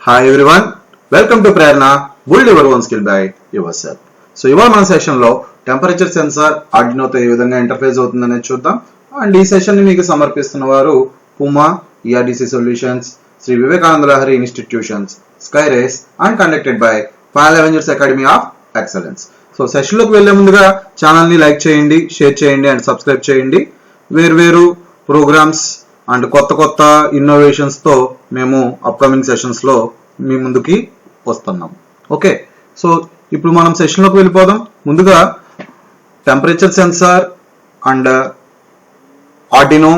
Hi everyone, welcome to Prerna, build your own skill by yourself. So ఇవాళ మన session లో temperature sensor ఆర్డినోతో ఏ విధంగా interface అవుతుందనేది చూద్దాం. And ఈ సెషన్ ని మీకు సమర్పిస్తున్న వారు పుమా, ERDC solutions, Shri Vivekananda Lahari institutions, స్కైరేస్ and conducted by Fire Avengers Academy of Excellence. So session లోకి వెళ్లే ముందుగా ఛానల్ ని లైక్ చేయండి, షేర్ చేయండి అండ్ సబ్స్క్రైబ్ చేయండి. వేరు ప్రోగ్రామ్స్ అండ్ కొత్త ఇన్నోవేషన్స్ తో మేము అప్కమింగ్ సెషన్స్ లో మీ ముందుకి వస్తున్నాం. ఓకే, సో ఇప్పుడు మనం సెషన్ లోకి వెళ్ళిపోదాం. ముందుగా temperature sensor and Arduino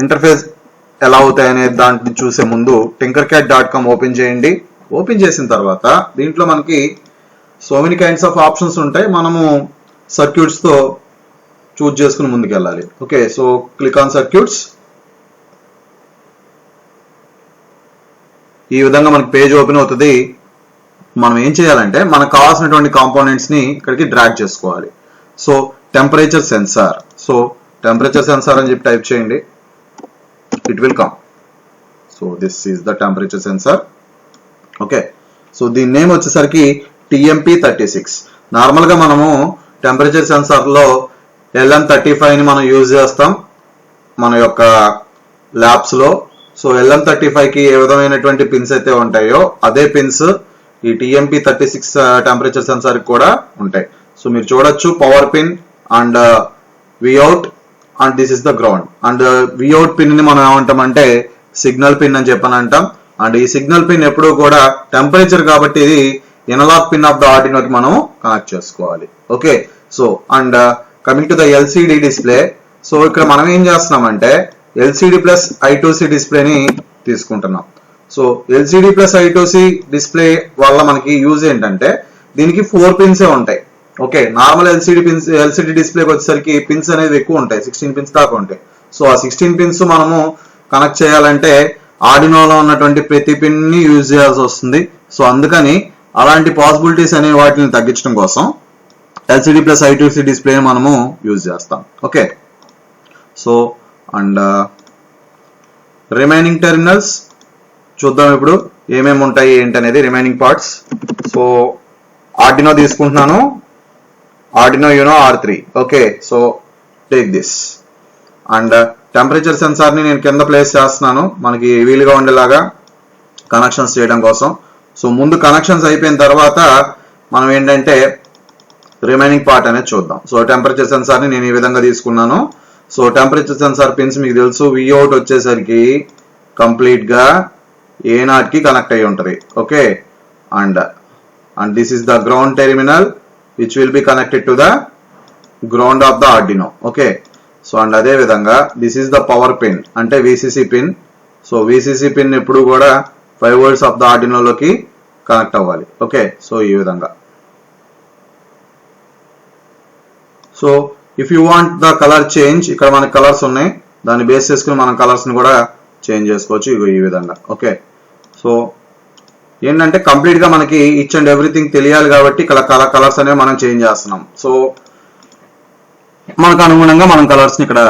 interface ఎలా అవుతాయి అనే దాంట్లో చూసే ముందు tinkercad.com ఓపెన్ చేయండి. ఓపెన్ చేసిన తర్వాత దీంట్లో మనకి so many kinds of options ఉంటాయి. మనము సర్క్యూట్స్ తో చూస్ చేసుకుని ముందుకు వెళ్ళాలి. Okay, so click on circuits. ఈ విధంగా మనకి పేజ్ ఓపెన్ అవుతుంది. మనం ఏం చేయాలంటే మనకు కావాల్సినటువంటి కాంపోనెంట్స్ ని ఇక్కడికి డ్రాగ్ చేసుకోవాలి. So temperature sensor, so temperature sensor అని చెప్పి టైప్ చేయండి, it will come. So this is the temperature sensor. Okay, so దీని నేమ్ వచ్చేసరికి TMP36. నార్మల్ గా మనము టెంపరేచర్ సెన్సార్ లో LM35 ని మనం యూజ్ చేస్తాం మన యొక్క ల్యాబ్స్ లో. సో LM35 కి ఏ విధమైనటువంటి పిన్స్ అయితే ఉంటాయో అదే పిన్స్ ఈ TMP36 టెంపరేచర్ సెన్సార్ కూడా ఉంటాయి. సో మీరు చూడొచ్చు power pin and Vout and this is the ground. And Vout pin ని మనం ఏమంటామంటే సిగ్నల్ పిన్ అని చెప్పని అంటాం. అండ్ ఈ సిగ్నల్ పిన్ ఎప్పుడూ కూడా టెంపరేచర్ కాబట్టి ఇది ఎనలాగ్ పిన్ ఆఫ్ ద ఆర్డినోకి మనం కనెక్ట్ చేసుకోవాలి. Okay, so and coming to the LCD display. So ఇక్కడ మనం ఏం చేస్తున్నామంటే LCD ప్లస్ I2C డిస్ప్లేని తీసుకుంటున్నాం. So LCD plus I2C display వల్ల మనకి యూజ్ ఏంటంటే దీనికి 4 పిన్స్ ఉంటాయి. ఓకే, నార్మల్ LCD డిస్ప్లేకి వచ్చేసరికి పిన్స్ అనేది ఎక్కువ ఉంటాయి, 16 పిన్స్ దాకా ఉంటాయి. సో ఆ 16 పిన్స్ మనము కనెక్ట్ చేయాలంటే ఆర్డినోలో ఉన్నటువంటి ప్రతి పిన్ ని యూజ్ చేయాల్సి వస్తుంది. సో అందుకని అలాంటి పాసిబిలిటీస్ అనే వాటిని తగ్గించడం కోసం LCD ప్లస్ I2C డిస్ప్లేని మనము యూజ్ చేస్తాం. Okay, so and remaining terminals చూద్దాం ఇప్పుడు ఏమేమి ఉంటాయి ఏంటనేది రిమైనింగ్ పార్ట్స్. సో ఆర్డినో తీసుకుంటున్నాను, Arduino Uno R3. Okay, so take this. And temperature sensor ని నేను కింద ప్లేస్ చేస్తున్నాను మనకి వీలుగా ఉండేలాగా కనెక్షన్స్ చేయడం కోసం. సో ముందు కనెక్షన్స్ అయిపోయిన తర్వాత మనం ఏంటంటే రిమైనింగ్ పార్ట్ అనేది చూద్దాం. సో టెంపరేచర్ సెన్సార్ ని నేను ఈ విధంగా తీసుకున్నాను. సో టెంపరేచర్ సెన్సార్ పిన్స్ మీకు తెలుసు, Vout వచ్చేసరికి కంప్లీట్ గా A0 కి కనెక్ట్ అయి ఉంటుంది. Okay, and this is the ground terminal which will be connected to the ground of the Arduino. Okay, so and అదే విధంగా this is the power pin అంటే VCC pin. So VCC pin ఎప్పుడు కూడా 5 volts of the ఆర్డినోలోకి connect అవ్వాలి. Okay, so ఈ విధంగా. So if you want the colour change, ఇక్కడ మనకి కలర్స్ ఉన్నాయి, దాన్ని బేస్ చేసుకుని మనం కలర్స్ ని కూడా చేంజ్ చేసుకోవచ్చు ఈ విధంగా. ఓకే, సో ఏంటంటే కంప్లీట్ గా మనకి ఈచ్ అండ్ ఎవ్రీథింగ్ తెలియాలి కాబట్టి ఇక్కడ కలర్స్ అనేవి మనం చేంజ్ చేస్తున్నాం. సో మనకు అనుగుణంగా మనం కలర్స్ ని ఇక్కడ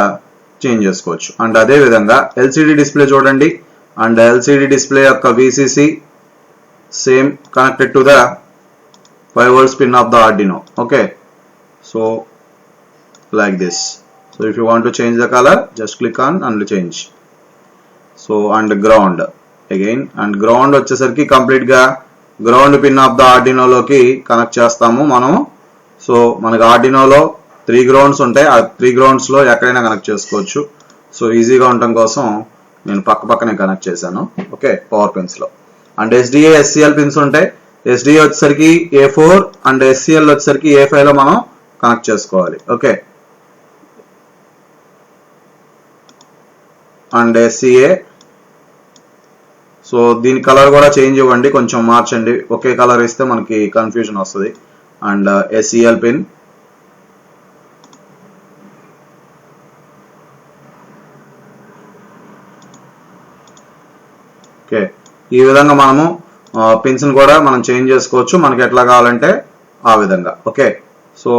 చేంజ్ చేసుకోవచ్చు. అండ్ అదే విధంగా LCD డిస్ప్లే చూడండి. అండ్ LCD డిస్ప్లే యొక్క VCC same connected to the 5 volts pin of the Arduino. Okay, so like this. So if you want to change the color, just click on and change. So and ground again, and ground వచ్చేసరికి complete గా ground pin of the Arduino లోకి connect చేస్తాము మనం. So మనకి ఆర్డినోలో 3 grounds ఉంటాయి, ఆ 3 grounds లో ఎక్కడైనా కనెక్ట్ చేసుకోవచ్చు. సో ఈజీగా ఉండటం కోసం నేను పక్కనే కనెక్ట్ చేశాను. ఓకే, పవర్ పిన్స్ లో. అండ్ SDA SCL పిన్స్ ఉంటాయి. SDA వచ్చేసరికి A4 అండ్ SCL వచ్చేసరికి A5 లో మనం కనెక్ట్ చేసుకోవాలి. Okay, and SCA. సో దీని కలర్ కూడా చేంజ్ ఇవ్వండి, కొంచెం మార్చండి. ఒకే కలర్ ఇస్తే మనకి కన్ఫ్యూజన్ వస్తుంది. And SCL pin. ఓకే, ఈ విధంగా మనము పిన్స్ ని కూడా మనం చేంజ్ చేసుకోవచ్చు మనకి ఎట్లా కావాలంటే ఆ విధంగా. ఓకే, సో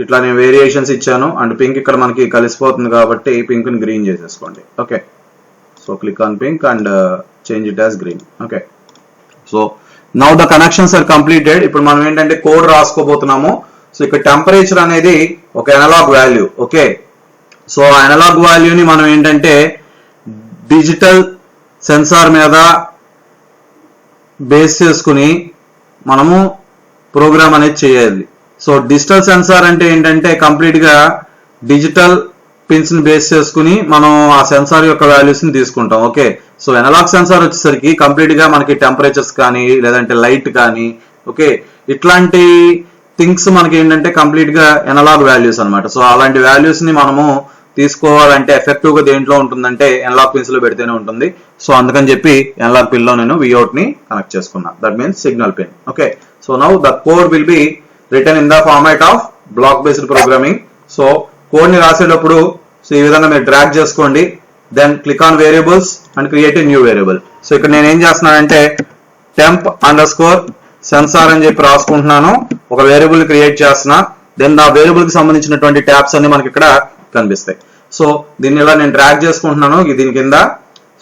ఇట్లా నేను వేరియేషన్స్ ఇచ్చాను. అండ్ పింక్ ఇక్కడ మనకి కలిసిపోతుంది కాబట్టి పింక్ ని గ్రీన్ చేసేసుకోండి. Okay, so click on pink and change it as green. Okay, so now the connections are completed. ఇప్పుడు మనం ఏంటంటే కోడ్ రాసుకోబోతున్నాము. సో ఇక్కడ టెంపరేచర్ అనేది ఒక అనలాగ్ వాల్యూ. ఓకే, సో ఆ అనలాగ్ వాల్యూని మనం ఏంటంటే డిజిటల్ సెన్సార్ మీద బేస్ చేసుకుని మనము ప్రోగ్రామ్ అనేది చేయాలి. సో డిజిటల్ సెన్సార్ అంటే ఏంటంటే కంప్లీట్ గా డిజిటల్ పిన్స్ ని బేస్ చేసుకుని మనం ఆ సెన్సార్ యొక్క వాల్యూస్ ని తీసుకుంటాం. ఓకే, సో అనలాగ్ సెన్సార్ వచ్చేసరికి కంప్లీట్ గా మనకి టెంపరేచర్స్ కానీ లేదంటే లైట్ కానీ ఓకే ఇట్లాంటి థింగ్స్ మనకి ఏంటంటే కంప్లీట్ గా అనలాగ్ వాల్యూస్ అన్నమాట. సో అలాంటి వాల్యూస్ ని మనము తీసుకోవాలంటే ఎఫెక్టివ్ గా దేంట్లో ఉంటుందంటే అనలాగ్ పిన్స్ లో పెడితేనే ఉంటుంది. సో అందుకని చెప్పి అనలాగ్ పిన్ లో నేను Vout ని కనెక్ట్ చేసుకున్నా. That means signal pin. Okay, so now the code will be written in the format of block based programming. So code ని రాసేటప్పుడు సో ఈ విధంగా మీరు డ్రాగ్ చేసుకోండి. Then click on variables and create a new variable. So ఇక్కడ నేను ఏం చేస్తున్నానంటే temp_sensor అని చెప్పి రాసుకుంటున్నాను. ఒక వేరియబుల్ క్రియేట్ చేస్తున్నా. దెన్ ఆ వేరియబుల్ కి సంబంధించినటువంటి ట్యాబ్స్ అన్ని మనకి ఇక్కడ కనిపిస్తాయి. సో దీన్ని ఇలా నేను డ్రాగ్ చేసుకుంటున్నాను దీని కింద.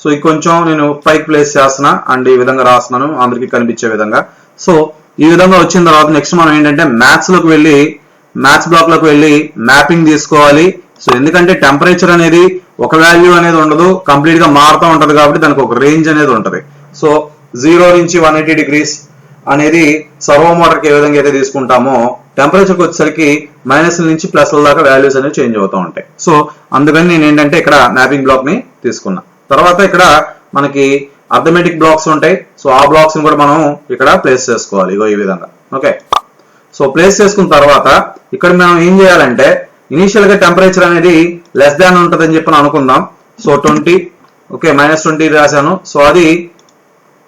సో ఇది కొంచెం నేను పైకి ప్లేస్ చేస్తున్నా అండ్ ఈ విధంగా రాస్తున్నాను అందరికి కనిపించే విధంగా. సో ఈ విధంగా వచ్చిన తర్వాత నెక్స్ట్ మనం ఏంటంటే మ్యాథ్స్ బ్లాక్ లోకి వెళ్ళి మ్యాపింగ్ తీసుకోవాలి. సో ఎందుకంటే టెంపరేచర్ అనేది ఒక వాల్యూ అనేది ఉండదు, కంప్లీట్ గా మారుతూ ఉంటది కాబట్టి దానికి ఒక రేంజ్ అనేది ఉంటది. సో 0 నుంచి 180 degrees అనేది సర్వో మోటార్కి ఏ విధంగా అయితే తీసుకుంటామో టెంపరేచర్కి వచ్చేసరికి మైనస్ నుంచి ప్లస్ల దాకా వాల్యూస్ అనేవి చేంజ్ అవుతూ ఉంటాయి. సో అందుకని నేను ఏంటంటే ఇక్కడ మ్యాపింగ్ బ్లాక్ ని తీసుకున్నా. తర్వాత ఇక్కడ మనకి అర్థమెటిక్ బ్లాక్స్ ఉంటాయి. సో ఆ బ్లాక్స్ ని కూడా మనం ఇక్కడ ప్లేస్ చేసుకోవాలి ఇగో ఈ విధంగా. ఓకే, సో ప్లేస్ చేసుకున్న తర్వాత ఇక్కడ మనం ఏం చేయాలంటే ఇనీషియల్ గా టెంపరేచర్ అనేది లెస్ దాన్ ఉంటుందని చెప్పి అనుకుందాం. సో 20 ఓకే -20 రాశాను. సో అది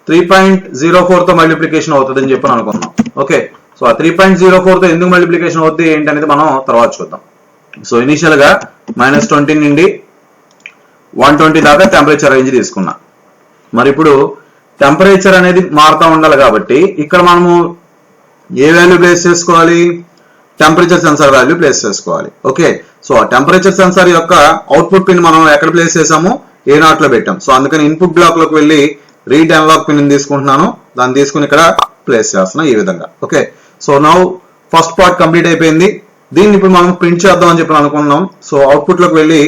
3.04 తో మల్టిప్లికేషన్ అవుతుందని చెప్పి అనుకుందాం. ఓకే, సో ఆ 3.04 తో ఎందుకు మల్టిప్లికేషన్ అవుతుంది ఏంటనేది మనం తర్వాత చూద్దాం. సో ఇనీషియల్ గా -20 నుండి 120 దాకా టెంపరేచర్ రేంజ్ తీసుకున్నా. మరి ఇప్పుడు టెంపరేచర్ అనేది మారుతూ ఉండాలి కాబట్టి ఇక్కడ మనము ఏ వాల్యూ ప్లేస్ చేసుకోవాలి? టెంపరేచర్ సెన్సార్ వాల్యూ ప్లేస్ చేసుకోవాలి. ఓకే, సో ఆ టెంపరేచర్ సెన్సార్ యొక్క అవుట్పుట్ పిన్ మనం ఎక్కడ ప్లేస్ చేసాము? A0 లో పెట్టాం. సో అందుకని ఇన్పుట్ బ్లాక్ లోకి వెళ్ళి రీడ్ అనలాగ్ పిన్ తీసుకుంటున్నాను. దాన్ని తీసుకుని ఇక్కడ ప్లేస్ చేస్తున్నా ఈ విధంగా. Okay, so now first part complete అయిపోయింది. దీన్ని ఇప్పుడు మనం ప్రింట్ చేద్దాం అని చెప్పి అనుకున్నాం. సో అవుట్పుట్ లోకి వెళ్ళి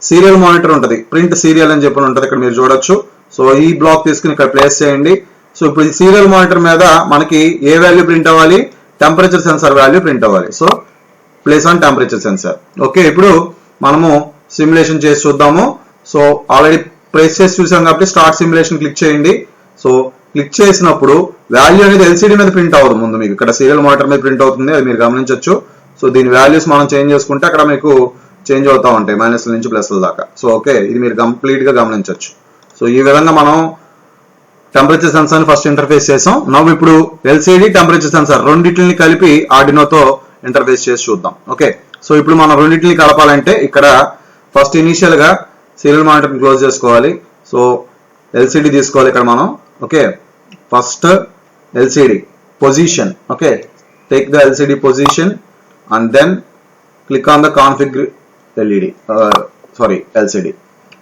సీరియల్ మానిటర్ ఉంటుంది, ప్రింట్ సీరియల్ అని చెప్పి ఉంటుంది, ఇక్కడ మీరు చూడొచ్చు. సో ఈ బ్లాక్ తీసుకుని ఇక్కడ ప్లేస్ చేయండి. సో ఇప్పుడు ఈ సీరియల్ మానిటర్ మీద మనకి ఏ వాల్యూ ప్రింట్ అవ్వాలి? టెంపరేచర్ సెన్సార్ వాల్యూ ప్రింట్ అవ్వాలి. So place on temperature sensor. Okay, ఇప్పుడు మనము సిమ్యులేషన్ చేసి చూద్దాము. సో ఆల్రెడీ ప్రెస్ చేసి చూసాం కాబట్టి స్టార్ట్ సిమ్యులేషన్ క్లిక్ చేయండి. సో క్లిక్ చేసినప్పుడు వాల్యూ అనేది ఎల్సిడి మీద ప్రింట్ అవ్వదు. ముందు మీకు ఇక్కడ సీరియల్ మానిటర్ మీద ప్రింట్ అవుతుంది, అది మీరు గమనించవచ్చు. సో దీని వాల్యూస్ మనం చేంజ్ చేసుకుంటే అక్కడ మీకు చేంజ్ అవుతా ఉంటాయి మైనస్ల నుంచి ప్లస్ల దాకా. సో ఓకే, ఇది మీరు కంప్లీట్ గా గమనించవచ్చు. సో ఈ విధంగా మనం టెంపరేచర్ సెన్సార్ ఫస్ట్ ఇంటర్ఫేస్ చేసాం. నవ్వు ఇప్పుడు ఎల్సిడి టెంపరేచర్ సెన్సార్ రెండింటిని కలిపి ఆర్డినోతో ఇంటర్ఫేస్ చేసి చూద్దాం. ఓకే, సో ఇప్పుడు మనం రెండింటిని కలపాలంటే ఇక్కడ ఫస్ట్ ఇనీషియల్ గా సీరియల్ మానిటర్ క్లోజ్ చేసుకోవాలి. సో ఎల్సిడి తీసుకోవాలి ఇక్కడ మనం. Okay, first LCD position. Okay, take the LCD position and then click on the configure LCD.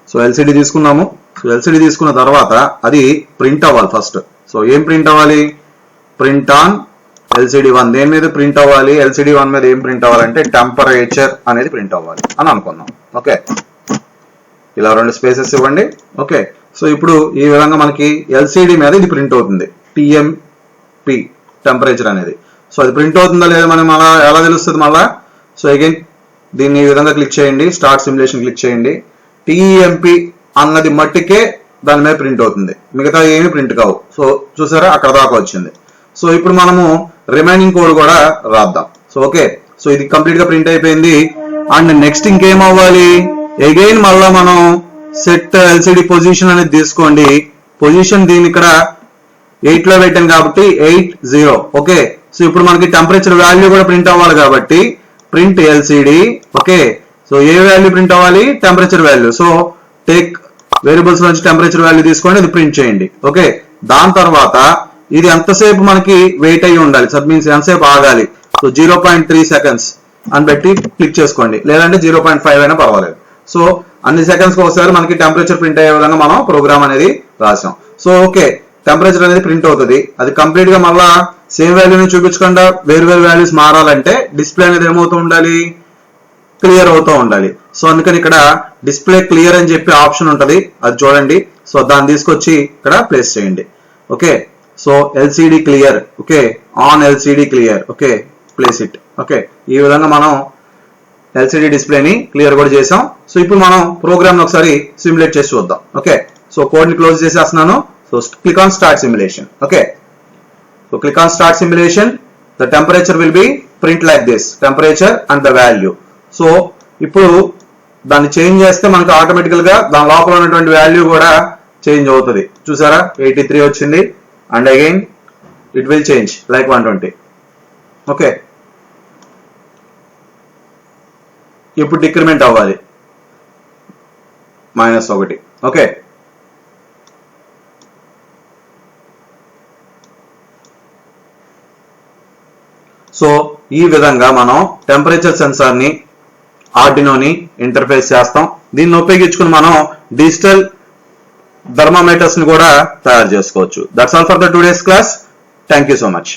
So LCD తీసుకున్నాము. సో ఎల్సిడి తీసుకున్న తర్వాత అది ప్రింట్ అవ్వాలి ఫస్ట్. సో ఏం ప్రింట్ అవ్వాలి? Print on LCD1. దేని మీద ప్రింట్ అవ్వాలి? LCD1 మీద ఏం ప్రింట్ అవ్వాలంటే టెంపరేచర్ అనేది ప్రింట్ అవ్వాలి అని అనుకుందాం. ఓకే, ఇలా 2 స్పేసెస్ ఇవ్వండి. ఓకే, సో ఇప్పుడు ఈ విధంగా మనకి LCD మీద ఇది ప్రింట్ అవుతుంది, TMP టెంపరేచర్ అనేది. సో అది ప్రింట్ అవుతుందా లేదా మనం అలా ఎలా తెలుస్తుంది మళ్ళా? సో అగైన్ దీన్ని ఈ విధంగా క్లిక్ చేయండి, స్టార్ట్ సిమ్యులేషన్ క్లిక్ చేయండి. TMP అన్నది మట్టికే దాని మీద ప్రింట్ అవుతుంది, మిగతా ఏమి ప్రింట్ కావు. సో చూసారా, అక్కడ దాకా వచ్చింది. సో ఇప్పుడు మనము రిమైనింగ్ కోడ్ కూడా రాద్దాం. సో ఓకే, సో ఇది కంప్లీట్ గా ప్రింట్ అయిపోయింది. అండ్ నెక్స్ట్ ఇంకేం అవ్వాలి? అగైన్ మళ్ళా మనం సెట్ LCD పొజిషన్ అనేది తీసుకోండి. పొజిషన్ దీని ఇక్కడ 8 లో పెట్టాను కాబట్టి 80. ఓకే, సో ఇప్పుడు మనకి టెంపరేచర్ వాల్యూ కూడా ప్రింట్ అవ్వాలి కాబట్టి ప్రింట్ LCD. ఓకే, సో ఏ వాల్యూ ప్రింట్ అవ్వాలి? Temperature value. So take variables నుంచి టెంపరేచర్ వాల్యూ తీసుకోండి, అది ప్రింట్ చేయండి. ఓకే, దాని తర్వాత ఇది ఎంతసేపు మనకి వెయిట్ అయ్యి ఉండాలి, సబ్ మీన్స్ ఎంతసేపు ఆగాలి. సో 0.3 seconds అని పెట్టి క్లిక్ చేసుకోండి, లేదంటే 0.5 అయినా పర్వాలేదు. సో అన్ని సెకండ్స్ కి ఒకసారి మనకి టెంపరేచర్ ప్రింట్ అయ్యే విధంగా మనం ప్రోగ్రామ్ అనేది రాసాం. సో ఓకే, టెంపరేచర్ అనేది ప్రింట్ అవుతుంది. అది కంప్లీట్ గా మళ్ళా సేమ్ వాల్యూని చూపించకుండా వేరు వాల్యూస్ మారాలంటే డిస్ప్లే అనేది ఏమవుతూ ఉండాలి, క్లియర్ అవుతూ ఉండాలి. సో అందుకని ఇక్కడ డిస్ప్లే క్లియర్ అని చెప్పి ఆప్షన్ ఉంటుంది, అది చూడండి. సో దాన్ని తీసుకొచ్చి ఇక్కడ ప్లేస్ చేయండి. Okay, so LCD clear, okay, on LCD clear, okay, place it. Okay, ఈ విధంగా మనం ఎల్సిడి డిస్ప్లేని క్లియర్ కూడా చేసాం. సో ఇప్పుడు మనం ప్రోగ్రామ్ ఒకసారి సిమ్యులేట్ చేసి చూద్దాం. ఓకే, సో కోడ్ ని క్లోజ్ చేసేస్తున్నాను. So click on start simulation. Okay, so click on start simulation. The temperature will be print like this, temperature and the value. So ఇప్పుడు దాన్ని చేంజ్ చేస్తే మనకు ఆటోమేటికల్ గా దాని లోపల ఉన్నటువంటి వాల్యూ కూడా చేంజ్ అవుతుంది. చూసారా, 83 వచ్చింది, and again it will change like 120. Okay, ఇప్పుడు డిక్రిమెంట్ అవ్వాలి -1. ఓకే, సో ఈ విధంగా మనం టెంపరేచర్ సెన్సార్ ని ఆర్డినోని ఇంటర్ఫేస్ చేస్తాం. దీన్ని ఉపయోగించుకుని మనం డిజిటల్ థర్మామీటర్స్ ని కూడా తయారు చేసుకోవచ్చు. That's all for the today's class. Thank you so much.